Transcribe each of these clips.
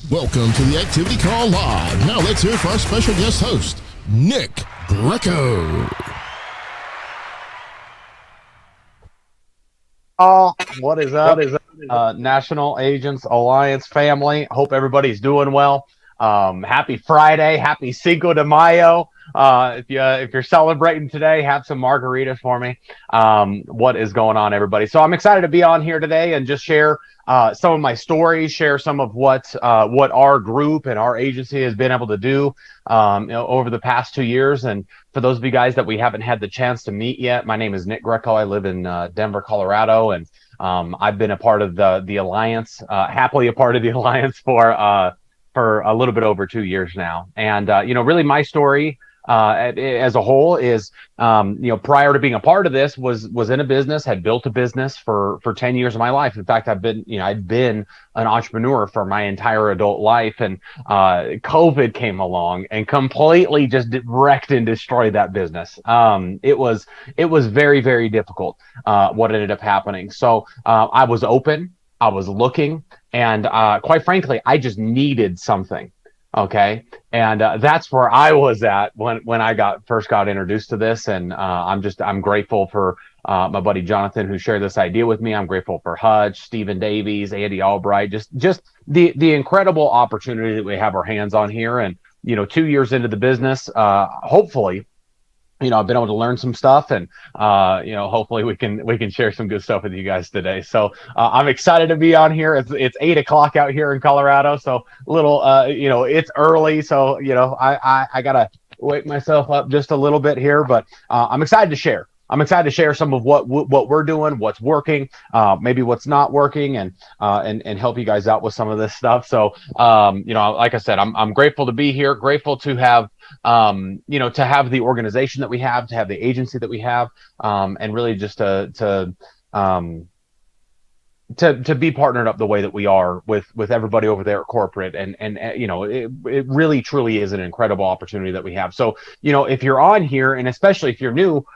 Welcome to the Activity Call Live. Now let's hear from our special guest host, Nick Greco. What is up? National Agents Alliance family. Hope everybody's doing well. Happy Friday. Happy Cinco de Mayo. If you're celebrating today, have some margaritas for me. What is going on, everybody? So I'm excited to be on here today and just share some of my stories, share some of what our group and our agency has been able to do over the past 2 years. And for those of you guys that we haven't had the chance to meet yet, my name is Nick Greco. I live in Denver, Colorado, and I've been a part of the Alliance, happily a part of the Alliance for a little bit over 2 years now. And really my story as a whole is, prior to being a part of this, was in a business, had built a business for 10 years of my life. In fact, I'd been an entrepreneur for my entire adult life, and COVID came along and completely just wrecked and destroyed that business. It was very, very difficult what ended up happening. So I was open, I was looking, and quite frankly, I just needed something. Okay. And that's where I was at when I first got introduced to this. And I'm grateful for my buddy Jonathan, who shared this idea with me. I'm grateful for Hutch, Stephen Davies, Andy Albright, just the incredible opportunity that we have our hands on here. And 2 years into the business, hopefully, I've been able to learn some stuff, and hopefully we can share some good stuff with you guys today. So I'm excited to be on here. It's 8:00 out here in Colorado, so a little it's early, so I gotta wake myself up just a little bit here, but I'm excited to share. I'm excited to share some of what we're doing, what's working, maybe what's not working, and help you guys out with some of this stuff. So, like I said, I'm grateful to be here, grateful to have, to have the organization that we have, to have the agency that we have, and really just to be partnered up the way that we are with everybody over there at corporate. And it really truly is an incredible opportunity that we have. So, if you're on here, and especially if you're new,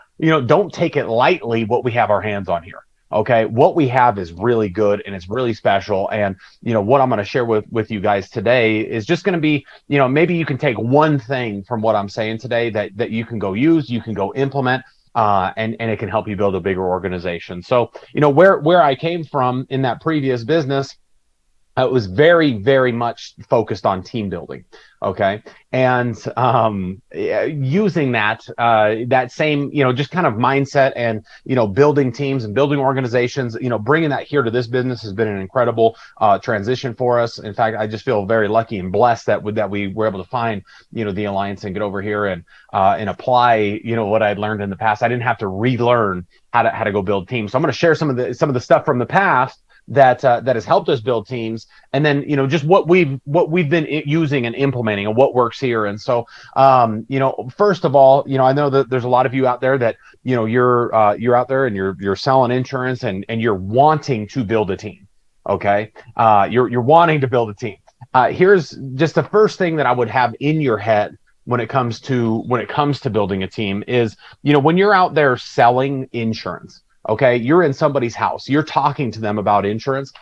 don't take it lightly what we have our hands on here. Okay. What we have is really good, and it's really special. And, what I'm going to share with you guys today is just going to be, maybe you can take one thing from what I'm saying today that you can go use, you can go implement, and it can help you build a bigger organization. So, where I came from in that previous business, it was very, very much focused on team building. Okay. And using that same, just kind of mindset and, building teams and building organizations, bringing that here to this business has been an incredible transition for us. In fact, I just feel very lucky and blessed that we were able to find, the Alliance and get over here and apply, what I'd learned in the past. I didn't have to relearn how to go build teams. So I'm going to share some of the stuff from the past that has helped us build teams, and then just what we've been using and implementing and what works here. And so first of all, I know that there's a lot of you out there that you're out there and you're selling insurance and you're wanting to build a team. Okay. You're wanting to build a team. Here's just the first thing that I would have in your head when it comes to building a team is, when you're out there selling insurance. Okay, you're in somebody's house, you're talking to them about insurance.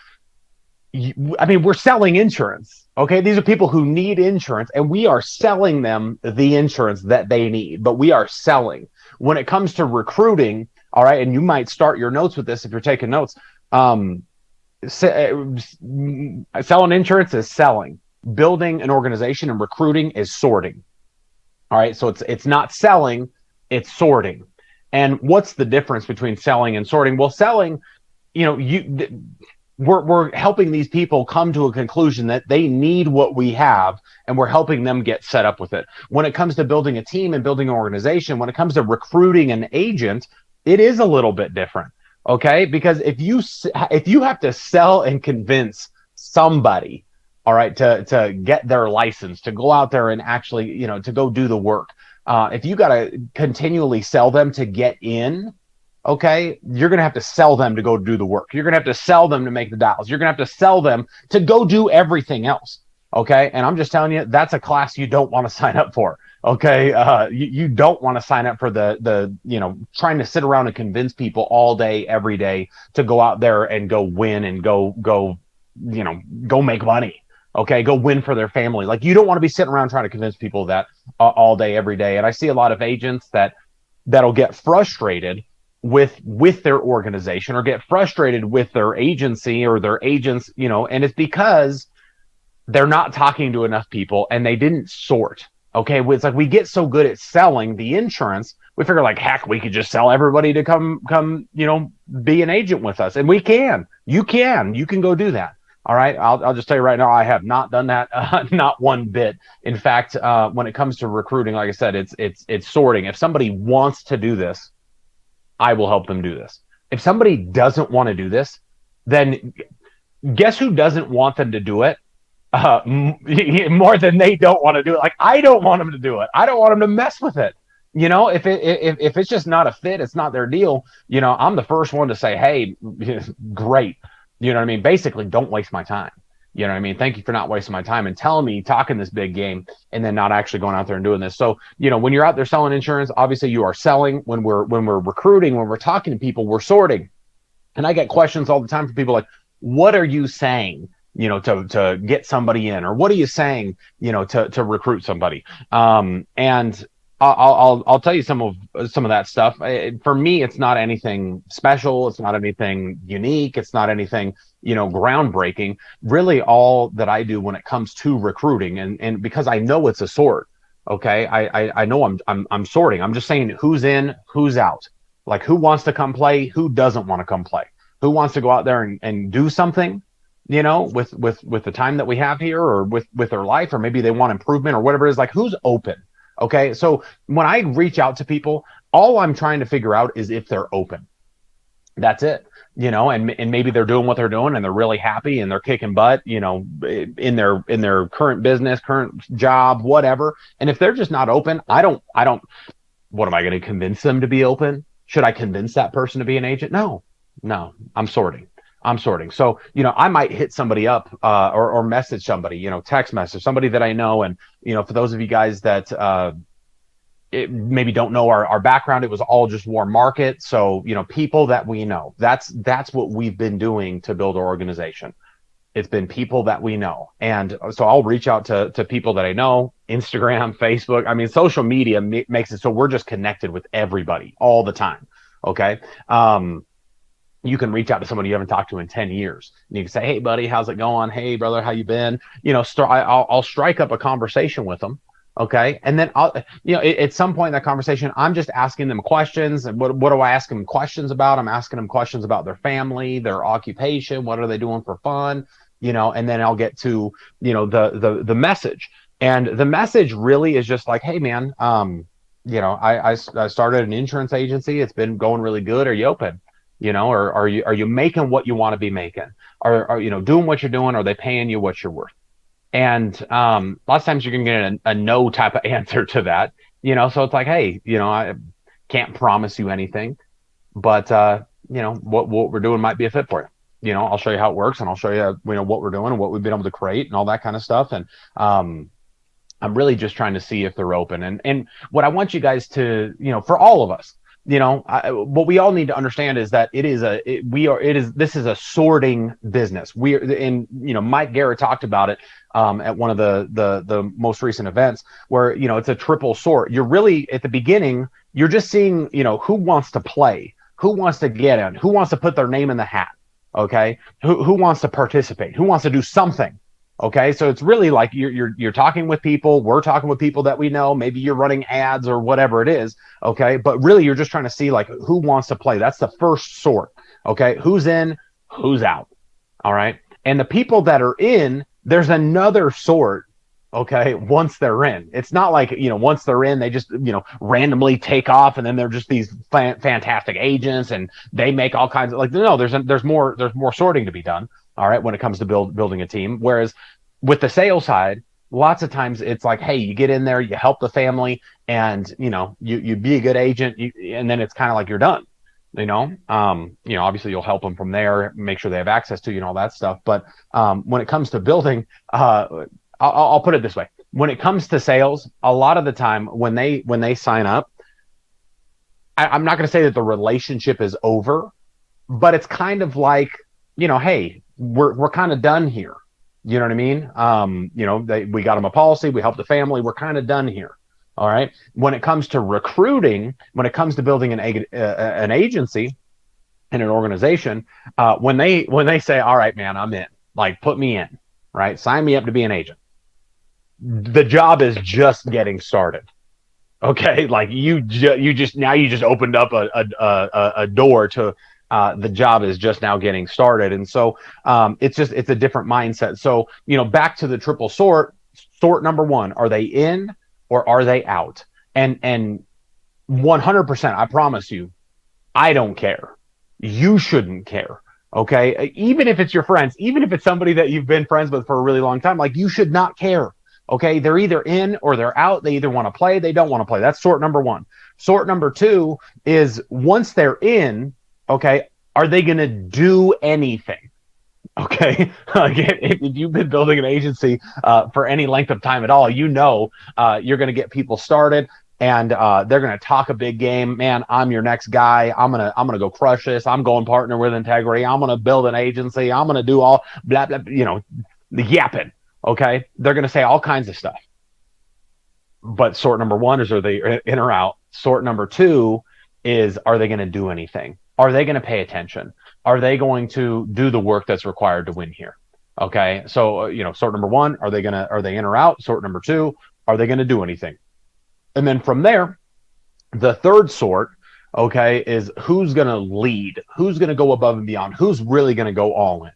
We're selling insurance. Okay, these are people who need insurance, and we are selling them the insurance that they need, but we are selling. When it comes to recruiting, all right, and you might start your notes with this if you're taking notes. Selling insurance is selling. Building an organization and recruiting is sorting. All right, so it's not selling, it's sorting. And what's the difference between selling and sorting? Well, selling, we're helping these people come to a conclusion that they need what we have, and we're helping them get set up with it. When it comes to building a team and building an organization, when it comes to recruiting an agent, it is a little bit different. Okay, because if you have to sell and convince somebody, all right, to get their license, to go out there and actually, to go do the work. If you got to continually sell them to get in, okay, you're going to have to sell them to go do the work. You're going to have to sell them to make the dials. You're going to have to sell them to go do everything else. Okay. And I'm just telling you, that's a class you don't want to sign up for. Okay. You don't want to sign up for the trying to sit around and convince people all day, every day to go out there and go win and go make money. Okay, go win for their family. Like, you don't want to be sitting around trying to convince people that all day, every day. And I see a lot of agents that'll get frustrated with their organization, or get frustrated with their agency or their agents, and it's because they're not talking to enough people and they didn't sort. Okay, it's like we get so good at selling the insurance, we figure like, heck, we could just sell everybody to come, be an agent with us, and we can. You can go do that. All right, I'll just tell you right now, I have not done that, not one bit. In fact, when it comes to recruiting, like I said, it's sorting. If somebody wants to do this, I will help them do this. If somebody doesn't want to do this, then guess who doesn't want them to do it? More than they don't want to do it. Like, I don't want them to do it. I don't want them to mess with it. If it's just not a fit, it's not their deal. I'm the first one to say, hey, great. You know what I mean? Basically, don't waste my time. You know what I mean? Thank you for not wasting my time and telling me, talking this big game, and then not actually going out there and doing this. So, when you're out there selling insurance, obviously you are selling. When we're recruiting, when we're talking to people, we're sorting. And I get questions all the time from people like, what are you saying, to get somebody in? Or what are you saying, to recruit somebody? And I'll tell you some of that stuff. For me, it's not anything special. It's not anything unique. It's not anything, groundbreaking. Really, all that I do when it comes to recruiting, and because I know it's a sort. Okay, I know I'm sorting. I'm just saying who's in, who's out. Like, who wants to come play, who doesn't want to come play, who wants to go out there and do something, with the time that we have here, or with their life, or maybe they want improvement or whatever it is. Like, who's open. Okay, so when I reach out to people, all I'm trying to figure out is if they're open. That's it, and maybe they're doing what they're doing and they're really happy and they're kicking butt, in their current business, current job, whatever. And if they're just not open, I don't. What am I going to convince them to be open? Should I convince that person to be an agent? No, I'm sorting. So, I might hit somebody up, or message somebody, text message somebody that I know. And, for those of you guys that maybe don't know our background, it was all just warm market. So, people that we know, that's what we've been doing to build our organization. It's been people that we know. And so I'll reach out to people that I know, Instagram, Facebook. I mean, social media makes it so we're just connected with everybody all the time. Okay. You can reach out to somebody you haven't talked to in 10 years. And you can say, hey, buddy, how's it going? Hey, brother, how you been? I'll strike up a conversation with them. Okay. And then at some point in that conversation, I'm just asking them questions. And what do I ask them questions about? I'm asking them questions about their family, their occupation. What are they doing for fun? And then I'll get to, the message. And the message really is just like, hey, man, I started an insurance agency. It's been going really good. Are you open? Or are you making what you want to be making? Are doing what you're doing? Are they paying you what you're worth? And lots of times you're going to get a no type of answer to that, so it's like, hey, I can't promise you anything, but what we're doing might be a fit for you. I'll show you how it works, and I'll show you, what we're doing and what we've been able to create and all that kind of stuff. And I'm really just trying to see if they're open. And what I want you guys to, for all of us, what we all need to understand is that this is a sorting business. Mike Garrett talked about it at one of the most recent events, where, it's a triple sort. You're really at the beginning, you're just seeing, who wants to play, who wants to get in, who wants to put their name in the hat. Okay. Who wants to participate, who wants to do something. Okay, so it's really like you're talking with people. We're talking with people that we know. Maybe you're running ads or whatever it is. Okay, but really you're just trying to see like who wants to play. That's the first sort. Okay, who's in, who's out. All right, and the people that are in, there's another sort. Okay, once they're in, it's not like once they're in, they just randomly take off and then they're just these fantastic agents and they make all kinds of no. There's more sorting to be done. All right, when it comes to building a team. Whereas with the sales side, lots of times it's like, hey, you get in there, you help the family, and you be a good agent, and then it's kind of like you're done. Obviously you'll help them from there, make sure they have access to all that stuff. But when it comes to building, I'll put it this way: when it comes to sales, a lot of the time when they sign up, I'm not going to say that the relationship is over, but it's kind of like, hey, we're kind of done here. You know what I mean? We got them a policy, we helped the family, we're kind of done here. All right. When it comes to recruiting, when it comes to building an agency and an organization, when they say, all right, man, I'm in, like, put me in, right? Sign me up to be an agent. The job is just getting started. Okay, like you just opened up a door to the job is just now getting started, and so it's a different mindset. So back to the triple sort number one: are they in or are they out? And 100%, I promise you, I don't care. You shouldn't care. Okay, even if it's your friends, even if it's somebody that you've been friends with for a really long time, like, you should not care. Okay, they're either in or they're out. They either want to play, they don't want to play. That's sort number one. Sort number two is, once they're in, okay, are they going to do anything? Okay, if you've been building an agency for any length of time at all, you're going to get people started, and they're going to talk a big game. Man, I'm your next guy. I'm gonna go crush this. I'm going partner with integrity. I'm gonna build an agency. I'm gonna do all blah blah. The yapping. Okay, they're going to say all kinds of stuff. But sort number one is, are they in or out? Sort number two is, are they going to do anything? Are they going to pay attention? Are they going to do the work that's required to win here? Okay, so sort number one, are they in or out? Sort number two, are they going to do anything? And then from there, the third sort, okay, is who's going to lead? Who's going to go above and beyond? Who's really going to go all in?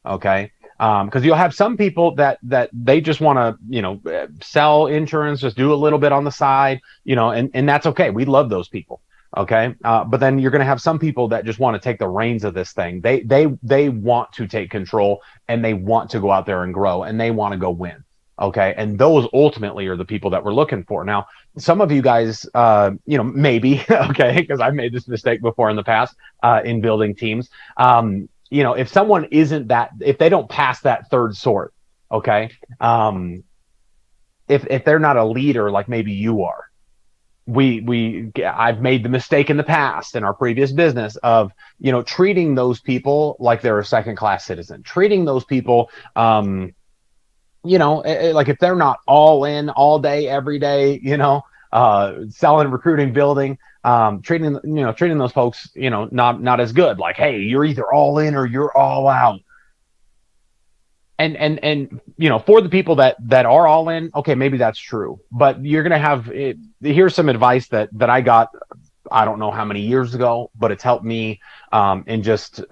Okay. Because you'll have some people that they just want to, sell insurance, just do a little bit on the side, and that's okay. We love those people. Okay. But then you're going to have some people that just want to take the reins of this thing. They want to take control, and they want to go out there and grow, and they want to go win. Okay. And those ultimately are the people that we're looking for. Now, some of you guys, maybe, okay, because I've made this mistake before in the past in building teams. If someone if they don't pass that third sort, okay, if they're not a leader like maybe you are, I've made the mistake in the past in our previous business of, treating those people like they're a second-class citizen, treating those people, like if they're not all in all day, every day, selling, recruiting, building, treating those folks, not as good. Like, hey, you're either all in or you're all out. And for the people that are all in, okay, maybe that's true. But you're gonna have here's some advice that I got, I don't know how many years ago, but it's helped me in just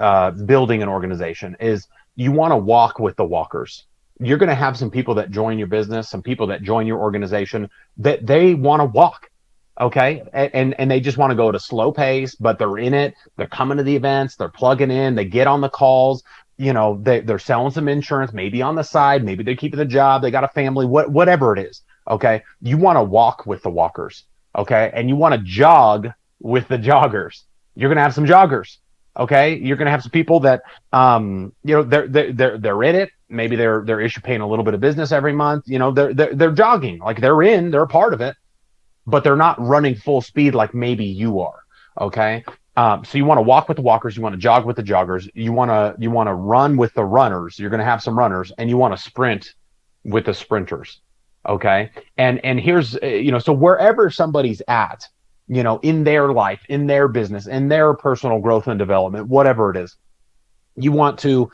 building an organization. Is you want to walk with the walkers. You're going to have some people that join your business, some people that join your organization that they want to walk. Okay. And they just want to go at a slow pace, but they're in it. They're coming to the events. They're plugging in. They get on the calls. They're selling some insurance, maybe on the side. Maybe they're keeping the job. They got a family, whatever it is. Okay. You want to walk with the walkers. Okay. And you want to jog with the joggers. You're going to have some joggers. Okay. You're going to have some people that, they're in it. Maybe they're paying a little bit of business every month. They're jogging, like they're a part of it, but they're not running full speed like maybe you are. Okay. So you want to walk with the walkers. You want to jog with the joggers. You want to run with the runners. You're going to have some runners, and you want to sprint with the sprinters. Okay. And here's, so wherever somebody's at, in their life, in their business, in their personal growth and development, whatever it is, you want to,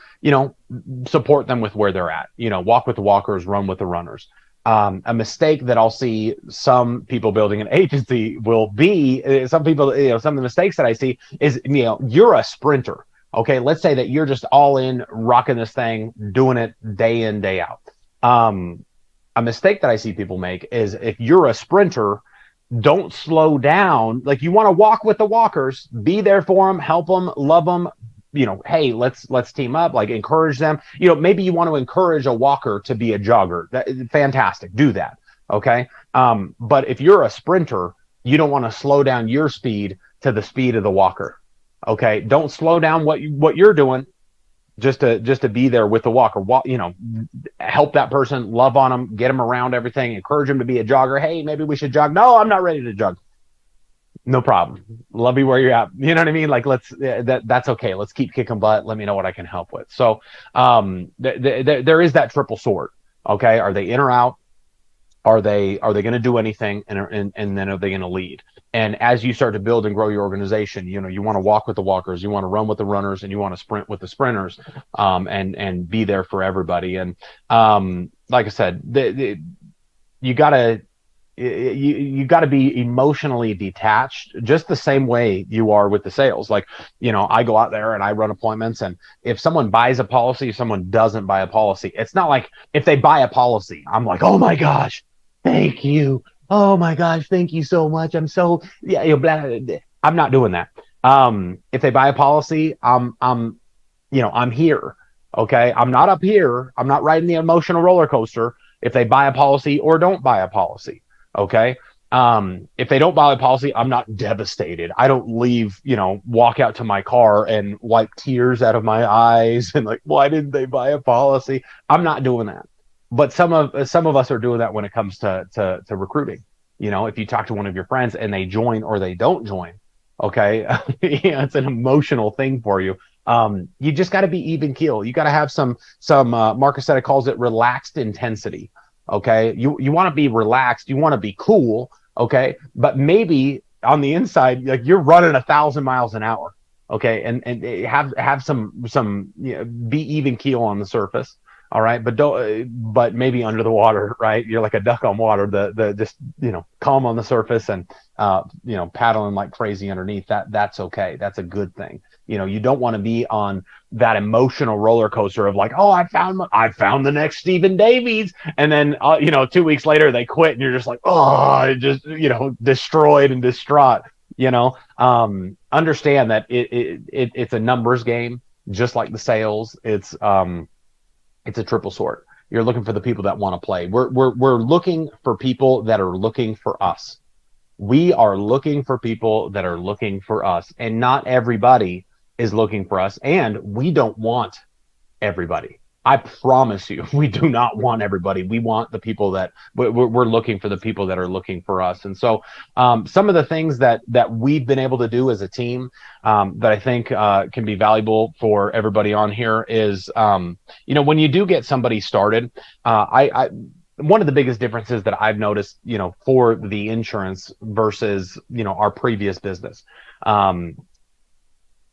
support them with where they're at, walk with the walkers, run with the runners. A mistake that I'll see some people building an agency will be, some people, some of the mistakes that I see is, you're a sprinter. Okay. Let's say that you're just all in, rocking this thing, doing it day in, day out. A mistake that I see people make is, if you're a sprinter, don't slow down. Like, you want to walk with the walkers, be there for them, help them, love them. Hey, let's team up, like encourage them. Maybe you want to encourage a walker to be a jogger. Fantastic. Do that. Okay. But if you're a sprinter, you don't want to slow down your speed to the speed of the walker. Okay. Don't slow down what you're doing just to be there with the walker. Help that person, love on them, get them around everything, encourage them to be a jogger. Hey, maybe we should jog. No, I'm not ready to jog. No problem. Love you where you're at. You know what I mean? Like, that's okay. Let's keep kicking butt. Let me know what I can help with. So, there is that triple sword. Okay. Are they in or out? Are they going to do anything? And then are they going to lead? And as you start to build and grow your organization, you want to walk with the walkers, you want to run with the runners, and you want to sprint with the sprinters, and be there for everybody. And, like I said, you gotta, you got to be emotionally detached just the same way you are with the sales. Like, I go out there and I run appointments, and if someone buys a policy, someone doesn't buy a policy, it's not like if they buy a policy, I'm like, oh my gosh, thank you. Oh my gosh, thank you so much. I'm so, yeah, blah, blah, blah. I'm not doing that. If they buy a policy, I'm here. Okay. I'm not up here. I'm not riding the emotional roller coaster if they buy a policy or don't buy a policy. Okay. If they don't buy a policy, I'm not devastated. I don't leave, walk out to my car and wipe tears out of my eyes and like, why didn't they buy a policy? I'm not doing that. But some of us are doing that when it comes to recruiting. If you talk to one of your friends and they join or they don't join, okay, it's an emotional thing for you. You just got to be even keel. You got to have some Marcus said, calls it relaxed intensity. Okay. You want to be relaxed. You want to be cool. Okay. But maybe on the inside, like you're running 1,000 miles an hour. Okay. And have some, be even keel on the surface. All right. But maybe under the water, right? You're like a duck on water, the just, calm on the surface and, paddling like crazy underneath. That's okay. That's a good thing. You don't want to be on that emotional roller coaster of like, oh, I found the next Stephen Davies. And then, 2 weeks later they quit and you're just like, oh, just, destroyed and distraught, understand that it's a numbers game, just like the sales. It's a triple sword. You're looking for the people that want to play. We're looking for people that are looking for us. We are looking for people that are looking for us, and not everybody is looking for us. And we don't want everybody. I promise you, we do not want everybody. We want the people that we're looking for, the people that are looking for us. And so some of the things that we've been able to do as a team that I think can be valuable for everybody on here is, when you do get somebody started, one of the biggest differences that I've noticed, for the insurance versus, our previous business,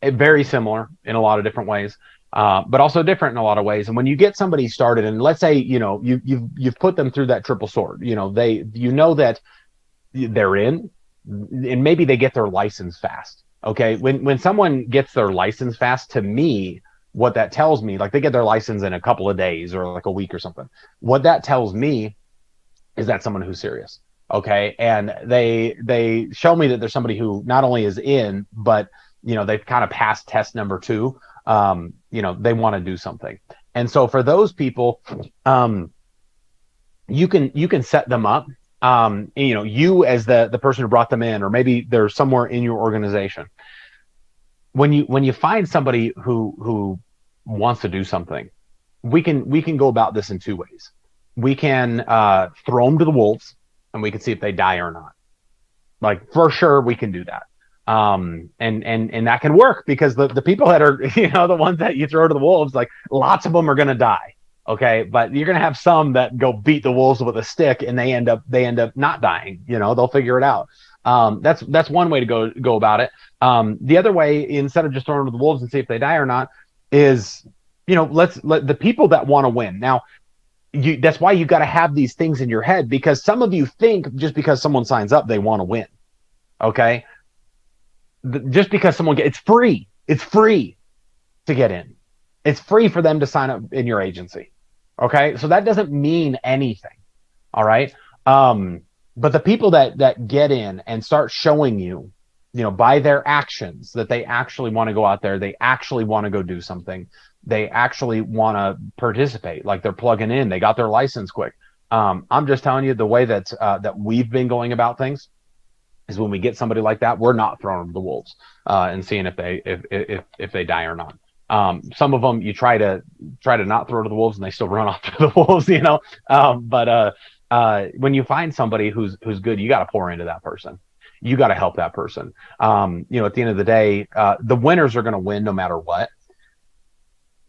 very similar in a lot of different ways. But also different in a lot of ways. And when you get somebody started, and let's say, you've put them through that triple sword, that they're in, and maybe they get their license fast. Okay. When someone gets their license fast, to me, what that tells me, like they get their license in a couple of days or like a week or something. What that tells me is that someone who's serious. Okay. And they show me that there's somebody who not only is in, but, they've kind of passed test number 2. They want to do something. And so for those people, you can set them up, you as the person who brought them in, or maybe they're somewhere in your organization. When you find somebody who wants to do something, we can go about this in 2 ways. We can, throw them to the wolves and we can see if they die or not. Like for sure we can do that. And that can work because the people that are, the ones that you throw to the wolves, like lots of them are going to die. Okay. But you're going to have some that go beat the wolves with a stick and they end up not dying, they'll figure it out. That's one way to go about it. The other way, instead of just throwing to the wolves and see if they die or not, is, let's let the people that want to win. Now, that's why you got to have these things in your head, because some of you think just because someone signs up, they want to win. Okay. Just because someone it's free to get in. It's free for them to sign up in your agency. Okay. So that doesn't mean anything. All right. But the people that get in and start showing you, by their actions that they actually want to go out there, they actually want to go do something. They actually want to participate, like they're plugging in, they got their license quick. I'm just telling you the way that we've been going about things is when we get somebody like that, we're not throwing them to the wolves and seeing if they die or not. Some of them you try to not throw to the wolves and they still run off to the wolves, But when you find somebody who's good, you got to pour into that person. You got to help that person. At the end of the day, the winners are going to win no matter what.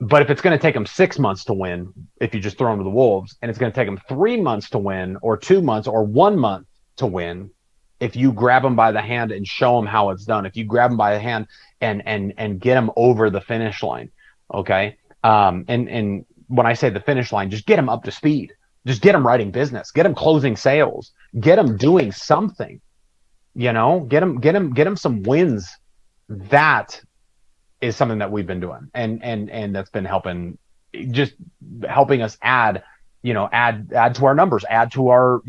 But if it's going to take them 6 months to win, if you just throw them to the wolves, and it's going to take them 3 months to win, or 2 months, or 1 month to win, if you grab them by the hand and show them how it's done, if you grab them by the hand and get them over the finish line, okay. And when I say the finish line, just get them up to speed, just get them writing business, get them closing sales, get them doing something, get them some wins. That is something that we've been doing, and that's been helping us add to our numbers, add to our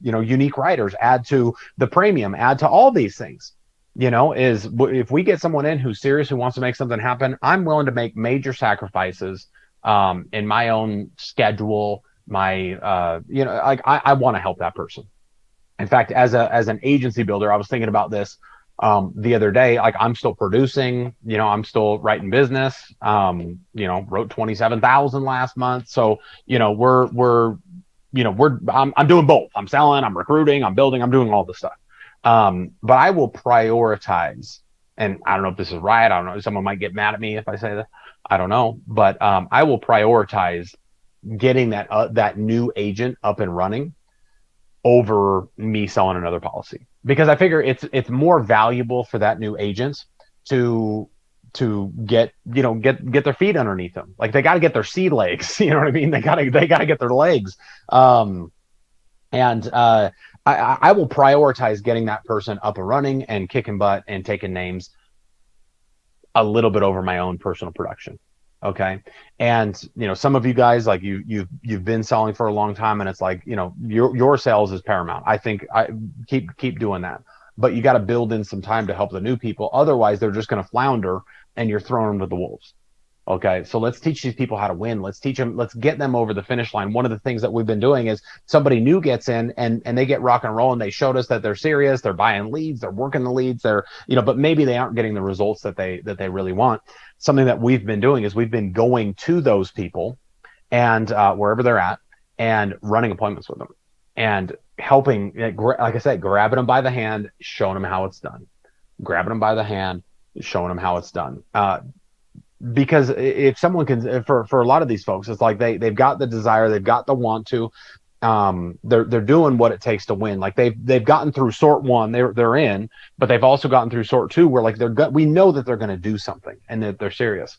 unique writers, add to the premium, add to all these things. Is if we get someone in who's serious, who wants to make something happen, I'm willing to make major sacrifices in my own schedule. I want to help that person. In fact, as an agency builder, I was thinking about this the other day. Like, I'm still producing, I'm still writing business, wrote 27,000 last month. So, I'm doing both. I'm selling, I'm recruiting, I'm building, I'm doing all this stuff. But I will prioritize, and I don't know if this is right. I don't know. Someone might get mad at me if I say that. I don't know, but I will prioritize getting that new agent up and running over me selling another policy, because I figure it's more valuable for that new agent to get their feet underneath them. Like, they got to get their sea legs. You know what I mean? They got to get their legs. I will prioritize getting that person up and running and kicking butt and taking names a little bit over my own personal production. Okay. And, some of you guys, like, you've been selling for a long time, and it's like, your sales is paramount. I think I keep doing that, but you got to build in some time to help the new people. Otherwise, they're just going to flounder and you're throwing them to the wolves. Okay. So let's teach these people how to win. Let's get them over the finish line. One of the things that we've been doing is somebody new gets in and they get rock and roll, and they showed us that they're serious. They're buying leads. They're working the leads. But maybe they aren't getting the results that they really want. Something that we've been doing is we've been going to those people and wherever they're at, and running appointments with them and helping, like I said, grabbing them by the hand, showing them how it's done, grabbing them by the hand, showing them how it's done. Because if someone can, for a lot of these folks, it's like they've got the desire, they've got the want to, they're doing what it takes to win. Like, they've gotten through sort one, they're in, but they've also gotten through sort two, where like we know that they're going to do something and that they're serious.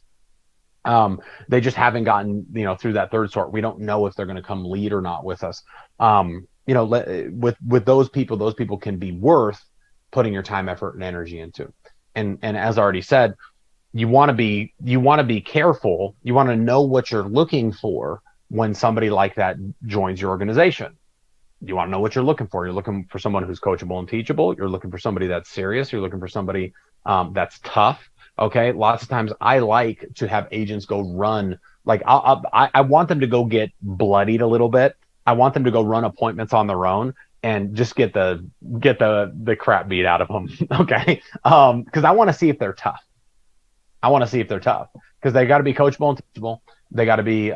They just haven't gotten through that third sort. We don't know if they're going to come lead or not with us. With those people can be worth putting your time, effort, and energy into. And as I already said, you want to be careful. You want to know what you're looking for when somebody like that joins your organization. You want to know what you're looking for. You're looking for someone who's coachable and teachable. You're looking for somebody that's serious. You're looking for somebody that's tough. Okay. Lots of times I like to have agents go run. Like, I want them to go get bloodied a little bit. I want them to go run appointments on their own and just get the crap beat out of them. Okay. Because I want to see if they're tough. Because they got to be coachable and teachable. They got to be,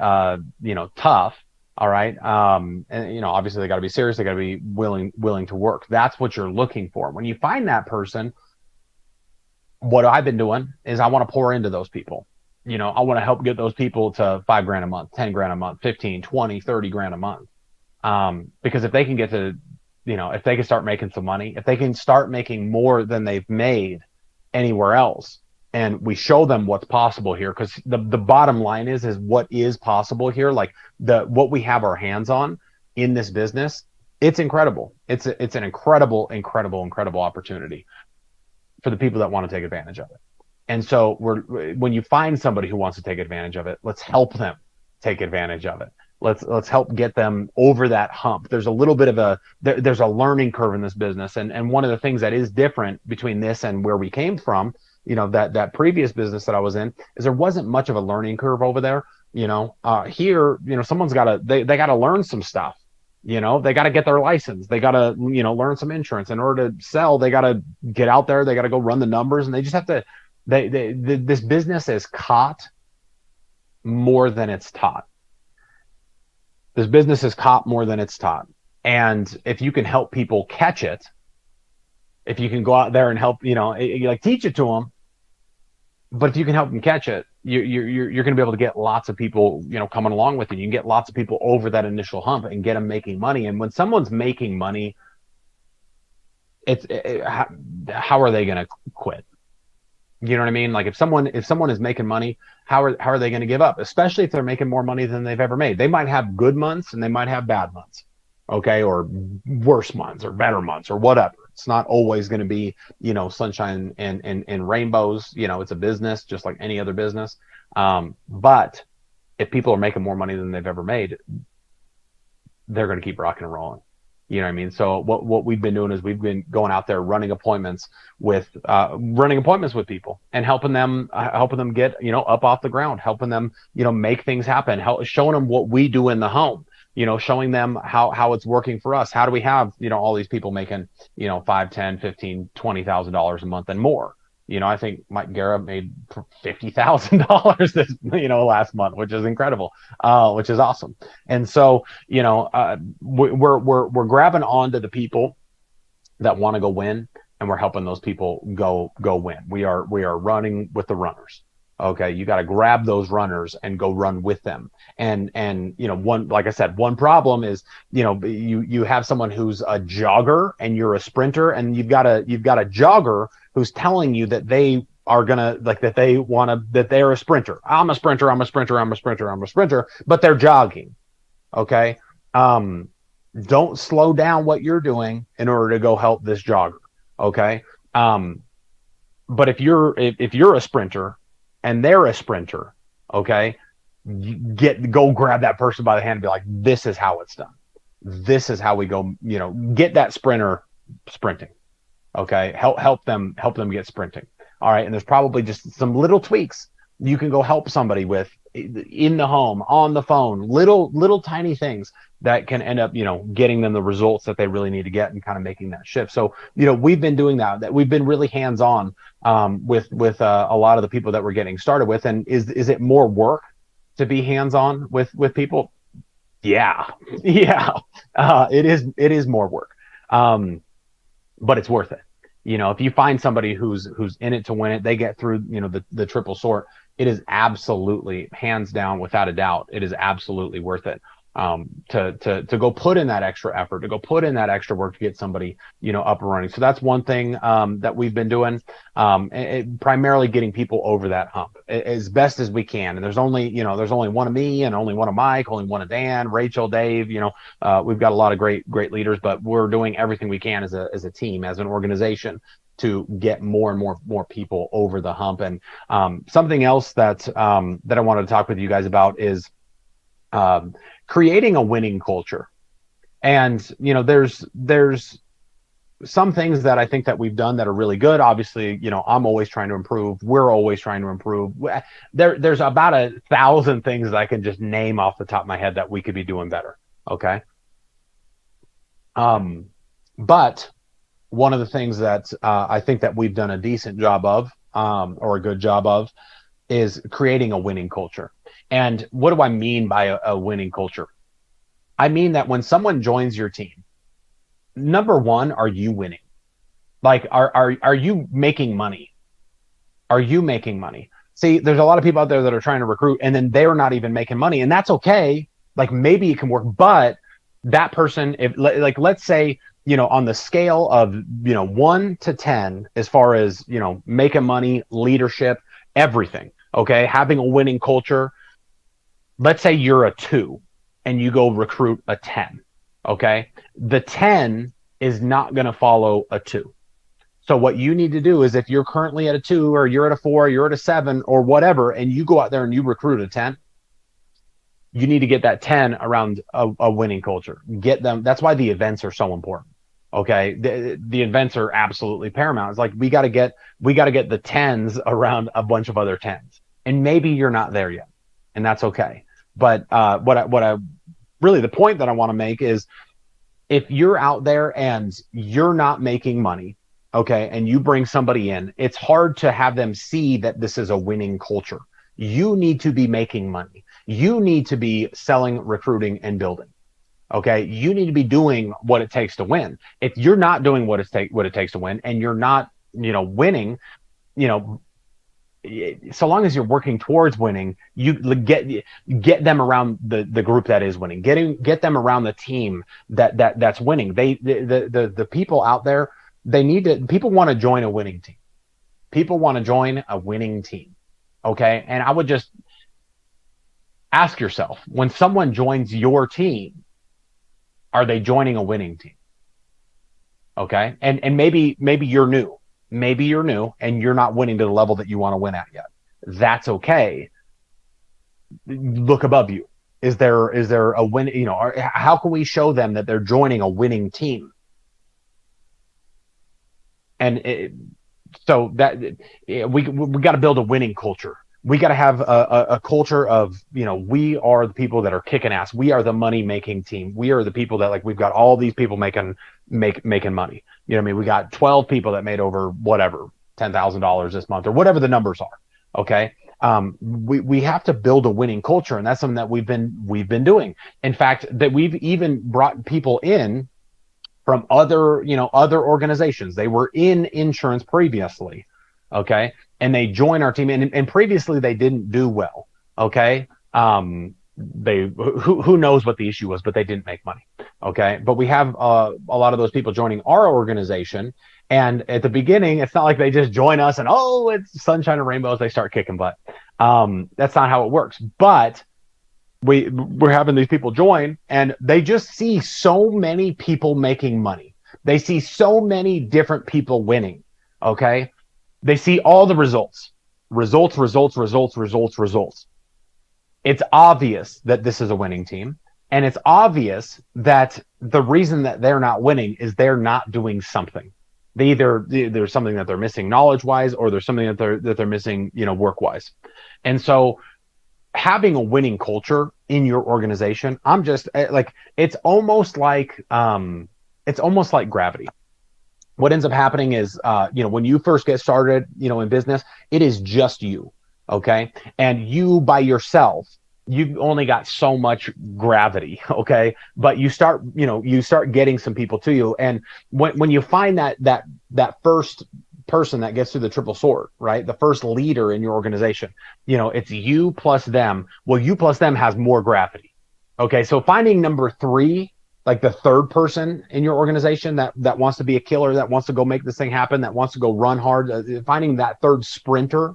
tough. All right. And obviously they got to be serious. They got to be willing to work. That's what you're looking for. When you find that person, what I've been doing is I want to pour into those people. I want to help get those people to $5,000 a month, $10,000 a month, 15, 20, 30 grand a month. Because if they can get to, if they can start making some money, if they can start making more than they've made anywhere else, and we show them what's possible here, because the bottom line is what is possible here, like what we have our hands on in this business, it's incredible. It's an incredible opportunity for the people that want to take advantage of it. And so when you find somebody who wants to take advantage of it, let's help them take advantage of it. Let's help get them over that hump. There's a little bit of there's a learning curve in this business. And one of the things that is different between this and where we came from, that previous business that I was in, is there wasn't much of a learning curve over there. Here, someone's they got to learn some stuff. They got to get their license. They got to, learn some insurance. In order to sell, they got to get out there. They got to go run the numbers, and they just have to, this business is caught more than it's taught. This business is caught more than it's taught. And if you can help people catch it, if you can go out there and help, you like teach it to them, but if you can help them catch it, you're going to be able to get lots of people, coming along with you. You can get lots of people over that initial hump and get them making money. And when someone's making money, how are they going to quit? You know what I mean? Like if someone is making money, how are they going to give up? Especially if they're making more money than they've ever made. They might have good months and they might have bad months, okay, or worse months or better months or whatever. It's not always going to be, sunshine and rainbows. It's a business just like any other business. But if people are making more money than they've ever made, they're going to keep rocking and rolling. You know what I mean? So what we've been doing is we've been going out there running appointments with people and helping them get, up off the ground, helping them, make things happen, showing them what we do in the home, showing them how it's working for us. How do we have, all these people making, $5, 10, 15, $20,000 a month and more? I think Mike Guerra made $50,000 this, last month, which is incredible, which is awesome. And so, we're grabbing onto the people that want to go win, and we're helping those people go win. We are running with the runners. Okay, you got to grab those runners and go run with them. And like I said, one problem is, you have someone who's a jogger and you're a sprinter, and you've got a jogger who's telling you that they are gonna that they're a sprinter. I'm a sprinter, but they're jogging. Okay, don't slow down what you're doing in order to go help this jogger. Okay, but if you're a sprinter and they're a sprinter, okay, go grab that person by the hand and be like, this is how it's done. This is how we go, get that sprinter sprinting. Okay. Help them get sprinting. All right. And there's probably just some little tweaks you can go help somebody with in the home, on the phone, little tiny things that can end up, getting them the results that they really need to get and kind of making that shift. So, we've been doing that we've been really hands-on with a lot of the people that we're getting started with. And is it more work to be hands-on with people? Yeah. It is more work. But it's worth it. If you find somebody who's in it to win it, they get through, the triple sort. It is absolutely, hands down, without a doubt, it is absolutely worth it. To go put in that extra effort, to go put in that extra work to get somebody, up and running. So that's one thing that we've been doing, primarily getting people over that hump as best as we can. And there's only one of me and only one of Mike, only one of Dan, Rachel, Dave. We've got a lot of great leaders, but we're doing everything we can as a team, as an organization, to get more and more people over the hump. And something else that I wanted to talk with you guys about is creating a winning culture. And there's some things that I think that we've done that are really good. Obviously, I'm always trying to improve. We're always trying to improve. There's about 1,000 things that I can just name off the top of my head that we could be doing better. Okay. But one of the things that I think that we've done a decent job of, or a good job of, is creating a winning culture. And what do I mean by a winning culture? I mean that when someone joins your team, number one, are you winning? Like, are you making money? Are you making money? See, there's a lot of people out there that are trying to recruit and then they're not even making money, and that's okay. Like, maybe it can work, but that person, let's say, on the scale of, 1 to 10, as far as, making money, leadership, everything. Okay. Having a winning culture. Let's say you're a 2 and you go recruit a 10. Okay. The 10 is not going to follow a 2. So what you need to do is, if you're currently at a 2 or you're at a 4, you're at a 7 or whatever, and you go out there and you recruit a 10, you need to get that 10 around a winning culture. Get them. That's why the events are so important. Okay. The events are absolutely paramount. It's like, we got to get the 10s around a bunch of other 10s, and maybe you're not there yet, and that's okay. But really, the point that I want to make is, if you're out there and you're not making money, okay, and you bring somebody in, it's hard to have them see that this is a winning culture. You need to be making money. You need to be selling, recruiting, and building. Okay. You need to be doing what it takes to win. If you're not doing what it takes to win, and you're not, winning, you know, so long as you're working towards winning, you get them around the group that is winning. Get them around the team that's winning. The people out there, people want to join a winning team. People want to join a winning team. Okay. And I would just ask yourself, when someone joins your team, are they joining a winning team? Okay. And maybe you're new. Maybe you're new and you're not winning to the level that you want to win at yet. That's okay. Look above you. Is there a win? How can we show them that they're joining a winning team? And so that we got to build a winning culture. We got to have a culture of, we are the people that are kicking ass. We are the money making team. We are the people that, like, we've got all these people making money. You know what I mean? We got 12 people that made over whatever, $10,000 this month or whatever the numbers are. Okay. We have to build a winning culture, and that's something that we've been doing. In fact, that we've even brought people in from other organizations. They were in insurance previously. Okay. And they join our team, and previously they didn't do well. Okay. Who knows what the issue was, but they didn't make money. Okay. But we have a lot of those people joining our organization. And at the beginning, it's not like they just join us and, oh, it's sunshine and rainbows, they start kicking butt. That's not how it works. But we're having these people join, and they just see so many people making money. They see so many different people winning. Okay. They see all the results. It's obvious that this is a winning team. And it's obvious that the reason that they're not winning is they're not doing something. There's something that they're missing knowledge-wise, or there's something that they're missing, work-wise. And so having a winning culture in your organization, I'm just like, it's almost like gravity. What ends up happening is, when you first get started, in business, it is just you. Okay. And you by yourself, you've only got so much gravity. Okay. But you start getting some people to you. And when you find that first person that gets through the triple sword, right? The first leader in your organization, it's you plus them. Well, you plus them has more gravity. Okay. So finding number 3, like the third person in your organization that wants to be a killer, that wants to go make this thing happen, that wants to go run hard, finding that third sprinter.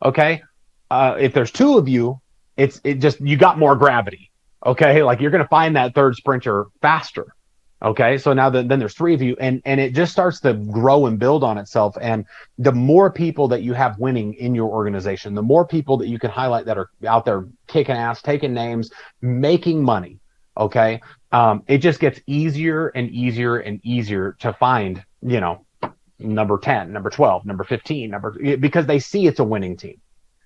Okay. If there's 2 of you, you got more gravity. Okay. Like, you're going to find that third sprinter faster. Okay. So now then there's 3 of you, and it just starts to grow and build on itself. And the more people that you have winning in your organization, the more people that you can highlight that are out there kicking ass, taking names, making money. Okay. It just gets easier and easier and easier to find, number 10, number 12, number 15, because they see it's a winning team.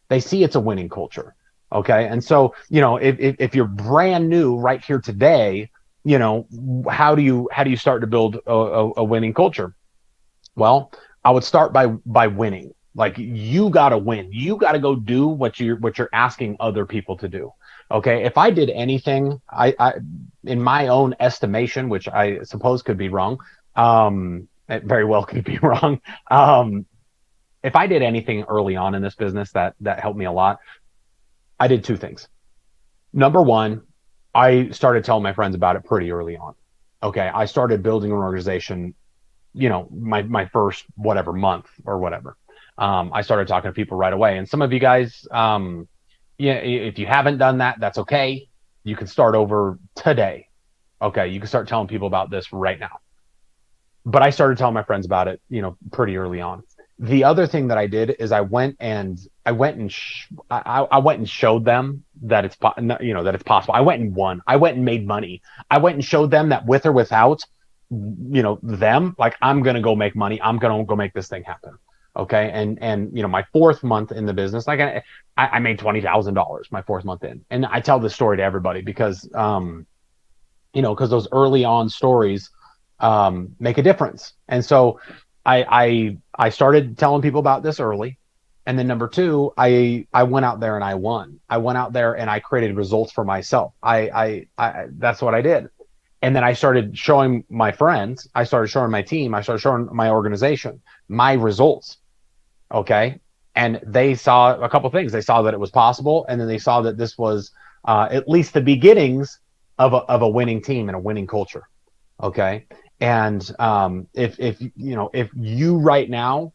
They see it's a winning culture. Okay. And so, if you're brand new right here today, how do you start to build a winning culture? Well, I would start by winning. Like, you got to win. You got to go do what you're asking other people to do. Okay. If I did anything, I in my own estimation, which I suppose could be wrong, it very well could be wrong. If I did anything early on in this business that helped me a lot, I did 2 things. Number 1, I started telling my friends about it pretty early on. Okay. I started building an organization, my first whatever month or whatever. I started talking to people right away. And some of you guys, if you haven't done that, that's okay. You can start over today. Okay. You can start telling people about this right now. But I started telling my friends about it, pretty early on. The other thing that I did is I went and showed them that it's possible. I went and won. I went and made money. I went and showed them that with or without, them, like, I'm going to go make money. I'm going to go make this thing happen. Okay. And my 4th month in the business, like, I made $20,000 my 4th month in. And I tell this story to everybody because, because those early on stories, make a difference. And so I started telling people about this early. And then number 2, I went out there and I won. I went out there and I created results for myself. That's what I did. And then I started showing my friends, I started showing my team, I started showing my organization, my results. Okay. And they saw a couple things. They saw that it was possible. And then they saw that this was at least the beginnings of a winning team and a winning culture. Okay. And if you right now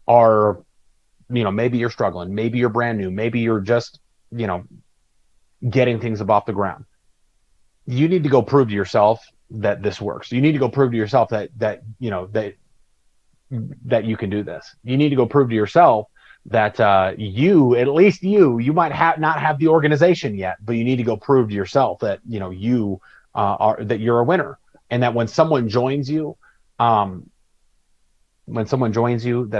are, maybe you're struggling, maybe you're brand new, maybe you're just, getting things up off the ground, you need to go prove to yourself that this works. You need to go prove to yourself that you can do this. You need to go prove to yourself that at least you might not have the organization yet, but you need to go prove to yourself that that you're a winner, and that when someone joins you, that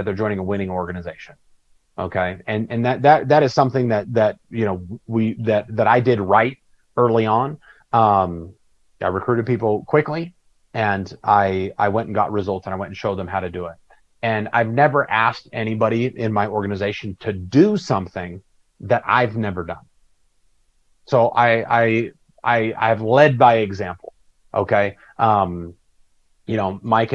they're joining a winning organization. Okay, and that is something that I did right early on. I recruited people quickly, and I went and got results, and I went and showed them how to do it. And I've never asked anybody in my organization to do something that I've never done. So I've led by example. Okay. Mike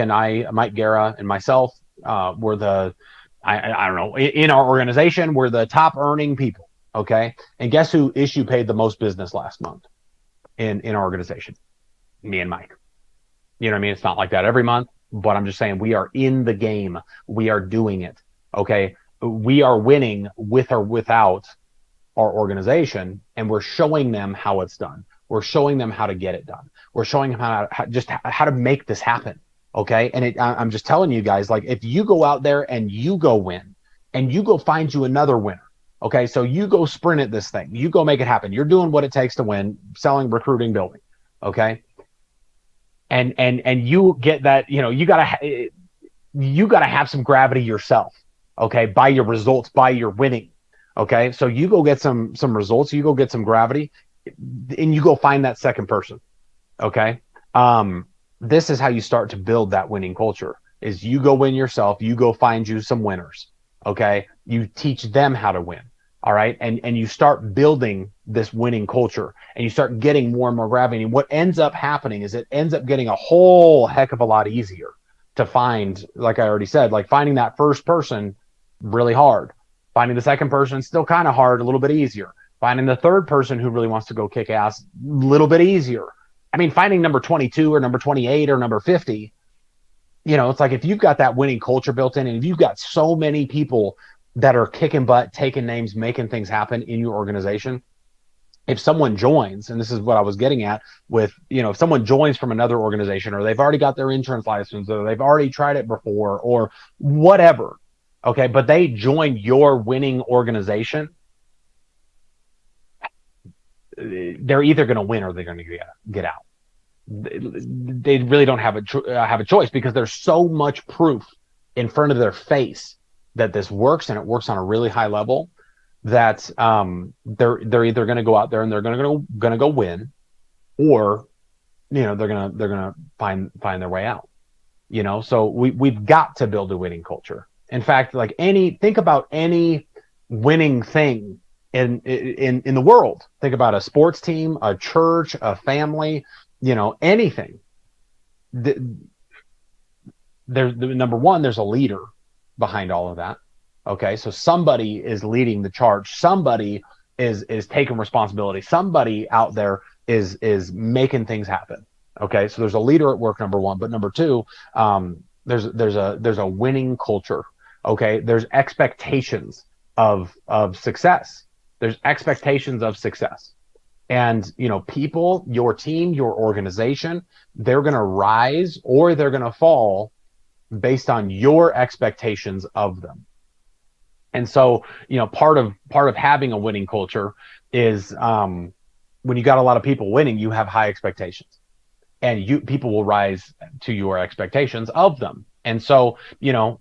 Guerra and myself were I don't know, in our organization, we're the top earning people. Okay. And guess who issue paid the most business last month in our organization? Me and Mike. You know what I mean? It's not like that every month, but I'm just saying we are in the game. We are doing it. Okay. We are winning with or without our organization, and we're showing them how it's done. We're showing them how to get it done. We're showing them how to make this happen. Okay. And I'm just telling you guys, like, if you go out there and you go win and you go find you another winner. Okay. So you go sprint at this thing, you go make it happen. You're doing what it takes to win, selling, recruiting, building. Okay. And you get that, you gotta have some gravity yourself. Okay. By your results, by your winning. Okay. So you go get some results, you go get some gravity, and you go find that second person. Okay. This is how you start to build that winning culture, is you go win yourself, you go find you some winners. Okay. You teach them how to win. All right. And you start building this winning culture, and you start getting more and more gravity. And what ends up happening is it ends up getting a whole heck of a lot easier to find. Like I already said, like finding that first person, really hard. Finding the second person, still kind of hard, a little bit easier. Finding the third person who really wants to go kick ass, a little bit easier. I mean, finding number 22 or number 28 or number 50, it's like, if you've got that winning culture built in, and if you've got so many people that are kicking butt, taking names, making things happen in your organization, if someone joins, and this is what I was getting at with, if someone joins from another organization, or they've already got their insurance license, or they've already tried it before, or whatever, okay, but they join your winning organization, they're either going to win or they're going to get out. They really don't have a choice, because there's so much proof in front of their face that this works, and it works on a really high level, that they're either going to go out there and they're going to go win, or they're going to find their way out. So we've got to build a winning culture. In fact, like think about any winning thing in the world. Think about a sports team, a church, a family, anything. There's number one, there's a leader behind all of that. Okay. So somebody is leading the charge. Somebody is taking responsibility. Somebody out there is making things happen. Okay. So there's a leader at work, number one, but number two, there's a winning culture. Okay. There's expectations of success. There's expectations of success. And, people, your team, your organization, they're going to rise or they're going to fall based on your expectations of them. And so, part of having a winning culture is when you got a lot of people winning, you have high expectations, and people will rise to your expectations of them. And so,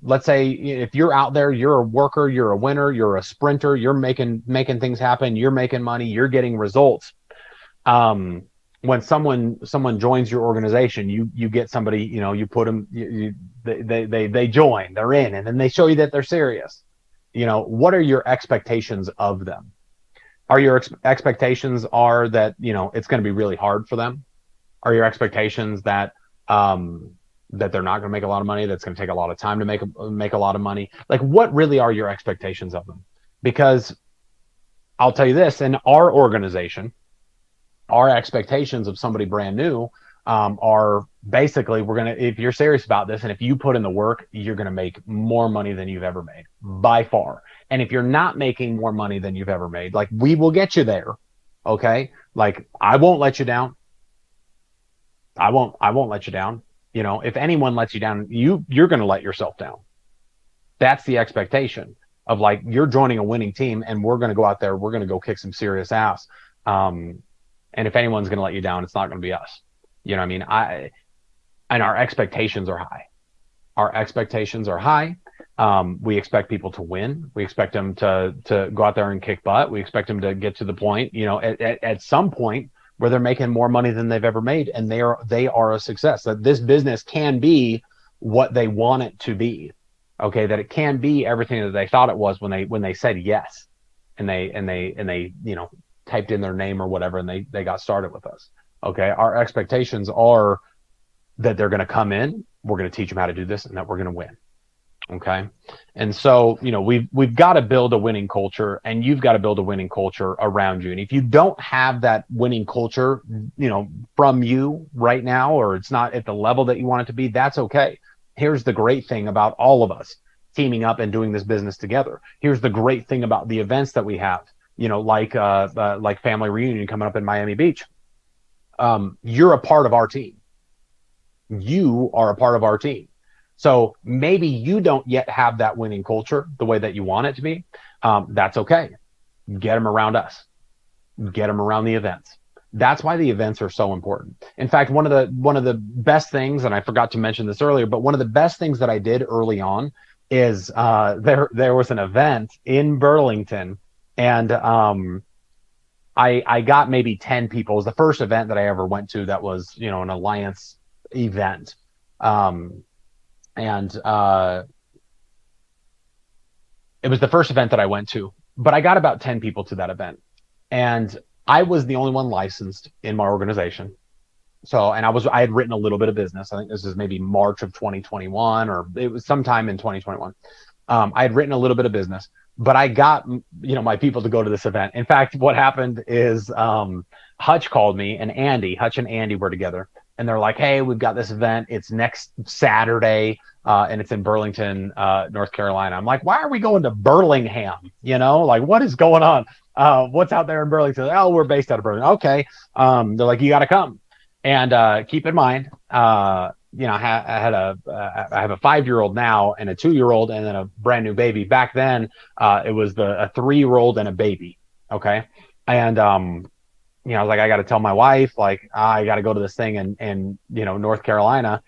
let's say if you're out there, you're a worker, you're a winner, you're a sprinter, you're making things happen, you're making money, you're getting results. When someone joins your organization, you get somebody, you put them, they join, they're in, and then they show you that they're serious. What are your expectations of them? Are your expectations are that, it's going to be really hard for them? Are your expectations that that they're not going to make a lot of money, that's going to take a lot of time to make a lot of money? Like, what really are your expectations of them? Because I'll tell you this, in our organization, our expectations of somebody brand new are basically, if you're serious about this and if you put in the work, you're going to make more money than you've ever made by far. And if you're not making more money than you've ever made, like, we will get you there. Okay. Like, I won't let you down. I won't let you down. You know, if anyone lets you down, you're going to let yourself down. That's the expectation of, like, you're joining a winning team and we're going to go out there, we're going to go kick some serious ass. And if anyone's going to let you down, it's not going to be us. You know what I mean? And our expectations are high. Our expectations are high. We expect people to win. We expect them to go out there and kick butt. We expect them to get to the point, you know, at some point where they're making more money than they've ever made, and they are a success. That this business can be what they want it to be. Okay, that it can be everything that they thought it was when they said yes, and they you know, typed in their name or whatever, and they got started with us. Okay, our expectations are that they're going to come in, we're going to teach them how to do this, and that we're going to win. Okay. And so, you know, we've got to build a winning culture, and you've got to build a winning culture around you. And if you don't have that winning culture, you know, from you right now, or it's not at the level that you want it to be, that's okay. Here's the great thing about all of us teaming up and doing this business together. Here's the great thing about the events that we have, you know, like Family Reunion coming up in Miami Beach. You're a part of our team. You are a part of our team. So maybe you don't yet have that winning culture the way that you want it to be. That's okay. Get them around us. Get them around the events. That's why the events are so important. In fact, one of the best things, and I forgot to mention this earlier, but one of the best things that I did early on is there was an event in Burlington, and I got maybe 10 people. It was the first event that I ever went to that was, you know, an alliance event. And it was the first event that I went to, but I got about 10 people to that event, and I was the only one licensed in my organization. So, and I had written a little bit of business. I think this is maybe March of 2021, or it was sometime in 2021. I had written a little bit of business, but I got, you know, my people to go to this event. In fact, what happened is Hutch called me, and Hutch and Andy were together. And they're like, hey, we've got this event. It's next Saturday, and it's in Burlington, North Carolina. I'm like, why are we going to Burlingham? You know, like, what is going on? What's out there in Burlington? Oh, we're based out of Burlington. Okay. They're like, you got to come. And keep in mind, you know, I have a 5-year-old now, and a 2-year-old, and then a brand new baby. Back then, it was a 3-year-old and a baby. Okay. And you know, I was like, I got to tell my wife, like, I got to go to this thing in you know, North Carolina.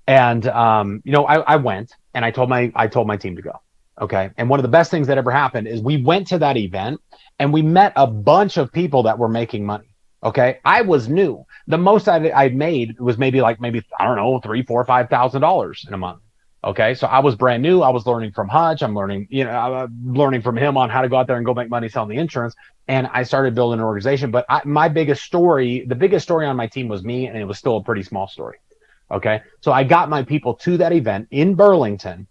And you know, I went, and I told my team to go. Okay. And one of the best things that ever happened is we went to that event, and we met a bunch of people that were making money. Okay. I was new. The most I made was maybe I don't know, $3,000, $4,000, $5,000 in a month. Okay. So I was brand new. I was learning from Hutch. I'm learning, you know, learning from him on how to go out there and go make money selling the insurance. And I started building an organization. But the biggest story on my team was me, and it was still a pretty small story. Okay. So I got my people to that event in Burlington,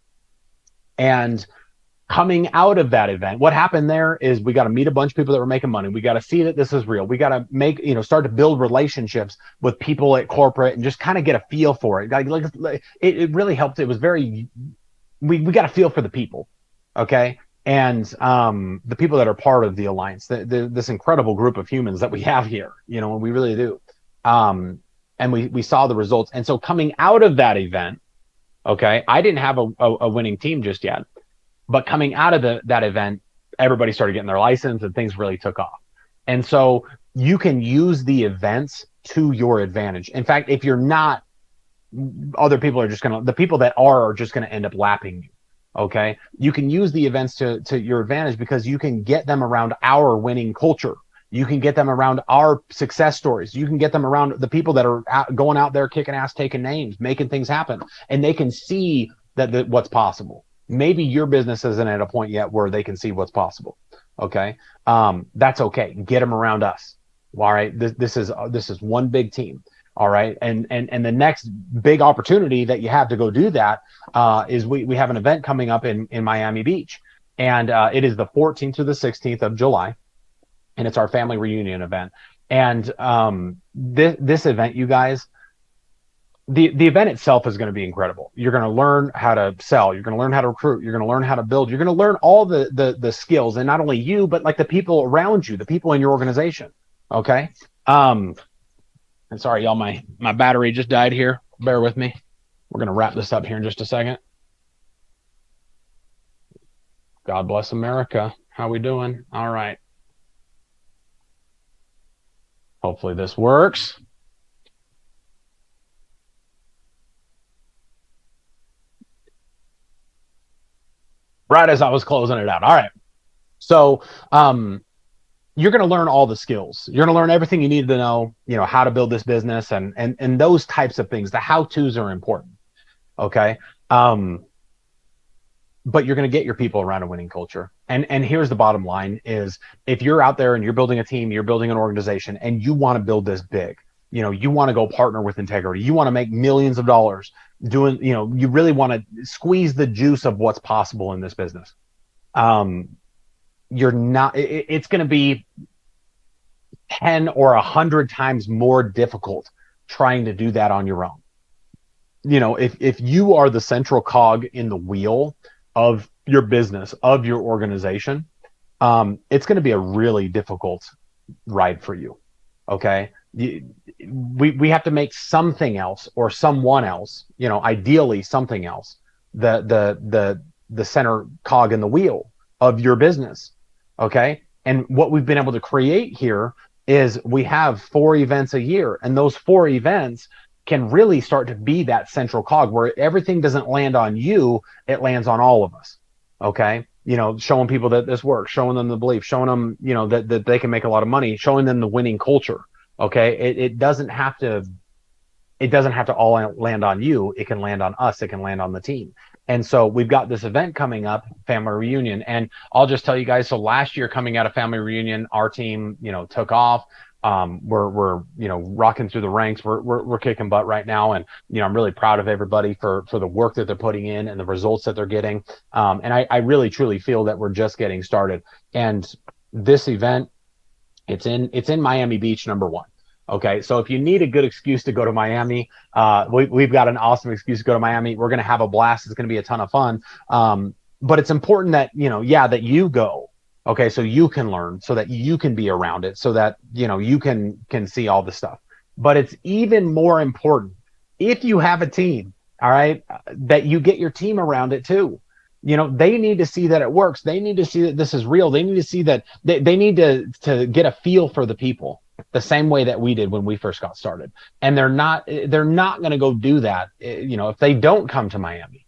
and coming out of that event, what happened there is we got to meet a bunch of people that were making money. We got to see that this is real. We got to make, you know, start to build relationships with people at corporate, and just kind of get a feel for it. It really helped. It was we got a feel for the people. Okay. And the people that are part of the alliance, this incredible group of humans that we have here, you know, and we really do. And we saw the results. And so coming out of that event, okay, I didn't have a winning team just yet. But coming out of that event, everybody started getting their license, and things really took off. And so you can use the events to your advantage. In fact, if you're not, other people are just the people that are just going to end up lapping you. Okay. You can use the events to your advantage, because you can get them around our winning culture. You can get them around our success stories. You can get them around the people that are going out there kicking ass, taking names, making things happen, and they can see that what's possible. Maybe your business isn't at a point yet where they can see what's possible. Okay. That's okay. Get them around us. All right. This is one big team. All right. And the next big opportunity that you have to go do that is we have an event coming up in Miami Beach. And it is the 14th to the 16th of July. And it's our family reunion event. And this event, you guys, the event itself is going to be incredible. You're going to learn how to sell. You're going to learn how to recruit. You're going to learn how to build. You're going to learn all the skills, and not only you, but like the people around you, the people in your organization. Okay. And sorry, y'all, my battery just died here. Bear with me. We're going to wrap this up here in just a second. God bless America. How we doing? All right. Hopefully this works. Right as I was closing it out. All right. So, you're going to learn all the skills. You're going to learn everything you need to know, how to build this business and those types of things. The how-tos are important. Okay. But you're going to get your people around a winning culture. And here's the bottom line is if you're out there and you're building a team, you're building an organization, and you want to build this big, you want to go partner with integrity. You want to make millions of dollars doing, you really want to squeeze the juice of what's possible in this business. You're not, it's going to be 10 or 100 times more difficult trying to do that on your own. If you are the central cog in the wheel of your business, of your organization, it's going to be a really difficult ride for you. Okay. We have to make something else or someone else, ideally something else, the center cog in the wheel of your business. Okay. And what we've been able to create here is we have 4 events a year, and those 4 events can really start to be that central cog where everything doesn't land on you, it lands on all of us. Okay. Showing people that this works, showing them the belief, showing them, that they can make a lot of money, showing them the winning culture. Okay. It doesn't have to all land on you. It can land on us. It can land on the team. And so we've got this event coming up, family reunion. And I'll just tell you guys, so last year coming out of family reunion, our team, took off. We're rocking through the ranks. We're kicking butt right now. And, I'm really proud of everybody for the work that they're putting in and the results that they're getting. And I really, truly feel that we're just getting started. And this event, it's in Miami Beach, number 1. Okay, so if you need a good excuse to go to Miami, we've got an awesome excuse to go to Miami. We're going to have a blast. It's going to be a ton of fun. But it's important that, that you go. Okay, so you can learn, so that you can be around it, so that, you can see all the stuff. But it's even more important if you have a team, all right, that you get your team around it too. They need to see that it works. They need to see that this is real. They need to see that they need to get a feel for the people the same way that we did when we first got started. And they're not going to go do that, if they don't come to Miami.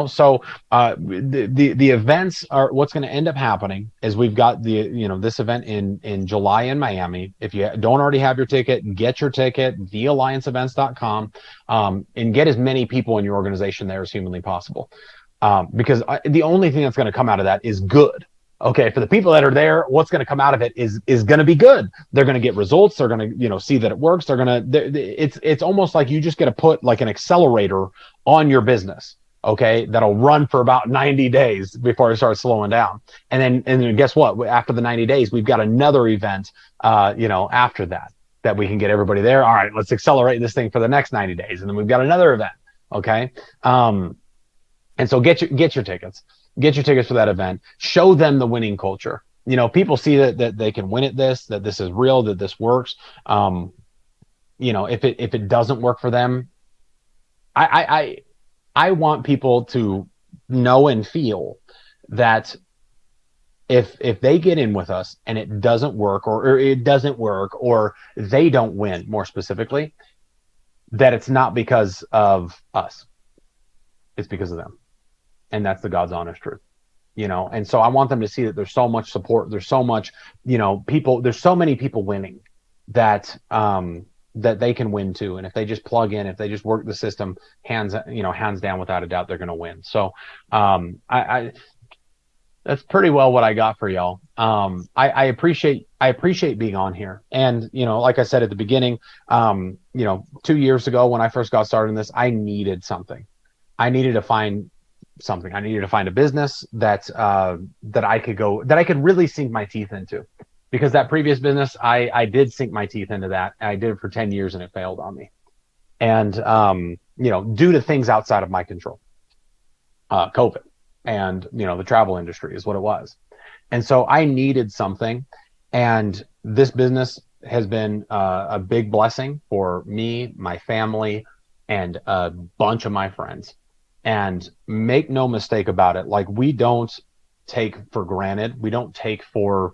So the events are what's going to end up happening is we've got this event in July in Miami. If you don't already have your ticket, get your ticket, theallianceevents.com, and get as many people in your organization there as humanly possible. Because the only thing that's going to come out of that is good. Okay, for the people that are there, what's going to come out of it is going to be good. They're going to get results. They're going to see that it works. It's almost like you just get to put like an accelerator on your business. Okay, that'll run for about 90 days before it starts slowing down. And then guess what? After the 90 days, we've got another event, after that we can get everybody there. All right, let's accelerate this thing for the next 90 days. And then we've got another event. Okay. And so get your tickets. Get your tickets for that event. Show them the winning culture. People see that they can win at this, that this is real, that this works. If it doesn't work for them, I want people to know and feel that if they get in with us and it doesn't work or it doesn't work or they don't win, more specifically, that it's not because of us. It's because of them. And that's the God's honest truth, and so I want them to see that there's so much support. There's so much, people, there's so many people winning that they can win too. And if they just plug in, if they just work the system, hands down, without a doubt, they're going to win. So I That's pretty well what I got for y'all. I appreciate being on here. And, like I said at the beginning, 2 years ago when I first got started in this, I needed something. I needed to find something. I needed to find a business that I could really sink my teeth into, because that previous business, I did sink my teeth into that. And I did it for 10 years and it failed on me. And, due to things outside of my control, COVID and, the travel industry is what it was. And so I needed something. And this business has been a big blessing for me, my family, and a bunch of my friends. And make no mistake about it, like, we don't take for granted. We don't take for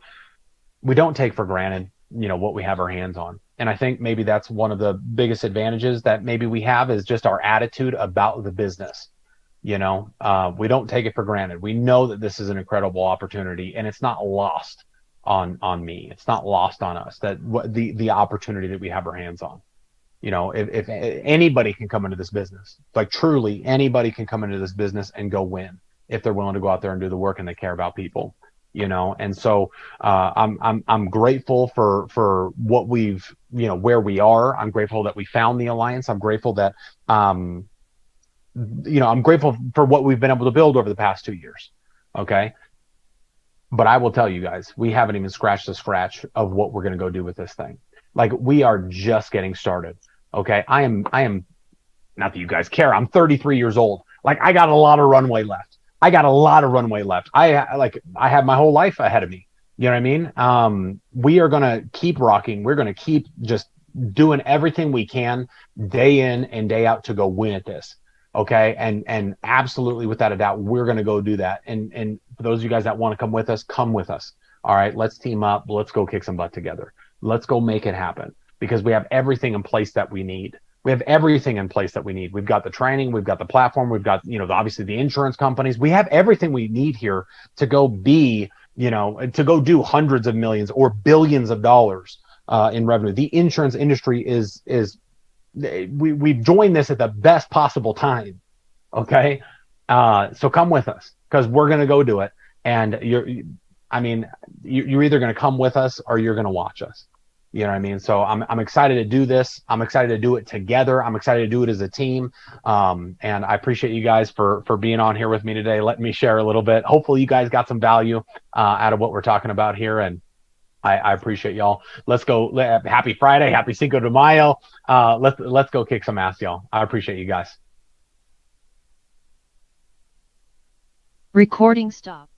granted, what we have our hands on. And I think maybe that's one of the biggest advantages that maybe we have, is just our attitude about the business. We don't take it for granted. We know that this is an incredible opportunity, and it's not lost on me. It's not lost on us, that the opportunity that we have our hands on. If anybody can come into this business, like, truly anybody can come into this business and go win, if they're willing to go out there and do the work and they care about people. And so I'm grateful for what we've, where we are. I'm grateful that we found the alliance. I'm grateful that I'm grateful for what we've been able to build over the past 2 years. Okay. But I will tell you guys, we haven't even scratched the scratch of what we're going to go do with this thing. Like, we are just getting started. Okay. I am not that you guys care. I'm 33 years old. Like, I got a lot of runway left. I have my whole life ahead of me. You know what I mean? We are going to keep rocking. We're going to keep just doing everything we can day in and day out to go win at this. Okay. And absolutely, without a doubt, we're going to go do that. And for those of you guys that want to come with us, come with us. All right. Let's team up. Let's go kick some butt together. Let's go make it happen, because we have everything in place that we need. We've got the training, we've got the platform, we've got, obviously the insurance companies. We have everything we need here to go to go do hundreds of millions or billions of dollars in revenue. The insurance industry we've joined this at the best possible time. Okay. So come with us, because we're going to go do it. And you're either going to come with us or you're going to watch us. You know what I mean? So I'm excited to do this. I'm excited to do it together. I'm excited to do it as a team. And I appreciate you guys for being on here with me today. Let me share a little bit. Hopefully you guys got some value out of what we're talking about here. And I appreciate y'all. Let's go. Happy Friday. Happy Cinco de Mayo. Let's go kick some ass, y'all. I appreciate you guys. Recording stopped.